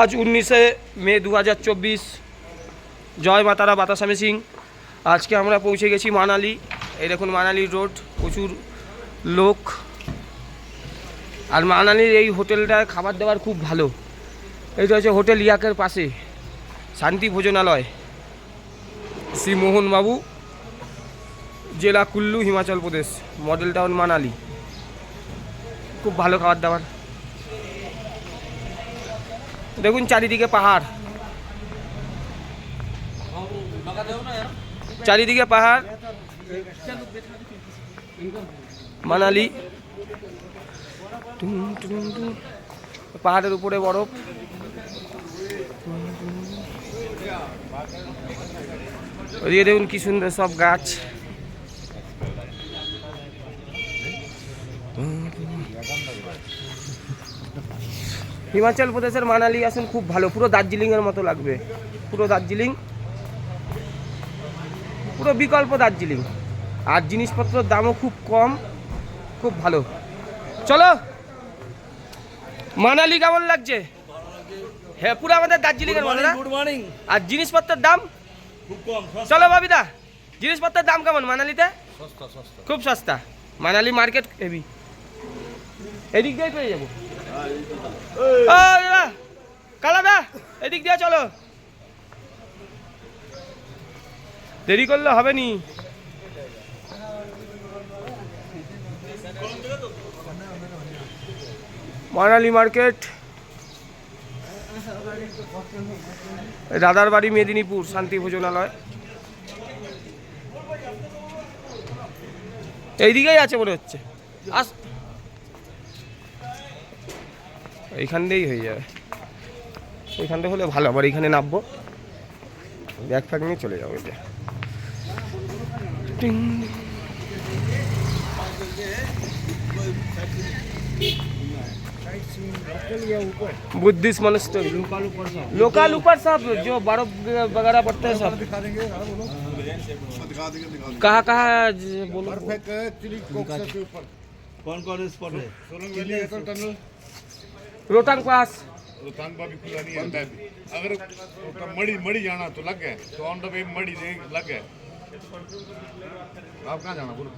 আজ 19শে মে 2024। জয় মাতারা বাতাসামী সিং। আজকে আমরা পৌঁছে গেছি মানালি। এই দেখুন মানালি রোড, প্রচুর লোক। আর মানালির এই হোটেলটায় খাবার দাবার খুব ভালো। এইটা হচ্ছে হোটেল ইয়াকের পাশে শান্তি ভোজনালয়, শ্রী মোহন বাবু, জেলা কুল্লু, হিমাচল প্রদেশ, মডেল টাউন মানালি। খুব ভালো খাবার দাবার। দেখুন চারিদিকে পাহাড়, চারিদিকে পাহাড়। মানালি পাহাড়ের উপরে বরফ। ওদিকে দেখুন কি সুন্দর সব গাছ। হিমাচল প্রদেশের মানালি আসুন, খুব ভালো, পুরো দার্জিলিংয়ের মতো লাগবে। পুরো দার্জিলিং, পুরো বিকল্প দার্জিলিং। আর জিনিসপত্রের দামও খুব কম, খুব ভালো। চলো, মানালি কেমন লাগছে? হ্যাঁ, পুরো আমাদের দার্জিলিংয়ের মতো না? Good morning. আর জিনিসপত্রের দাম খুব কম। চলো বাবিদা, জিনিসপত্রের দাম কেমন মানালিতে? সস্তা সস্তা। খুব সস্তা। Manali market heavy. এদিক দিয়ে পেয়ে যাবো। কালাদা, এদিক দিয়ে চলো, দেরি করলে হবে নি। মানালি মার্কেট, দাদার বাড়ি মেদিনীপুর, শান্তি ভোজনালয় এইদিকেই আছে মনে হচ্ছে। আস, এইখান দিয়েই হয়ে যাবে। এইখানটা হলে ভালো। আবার এইখানে নামবো, ব্যাগ ফ্যাগ নিয়ে চলে যাবো। এটা बुद्धिस्ट मॉनेस्ट्री, लोकल ऊपर सब जो बर्फ वगैरह पड़ते हैं सब। कहाँ कहाँ बोलो? कौन कौन स्पॉट है? रोहतांग पास। रोहतांग का भी खुला नहीं है। अगर मड़ी मड़ी जाना तो लग गए, तो ऑन द वे मड़ी लग गए। आप कहाँ जाना बोलो?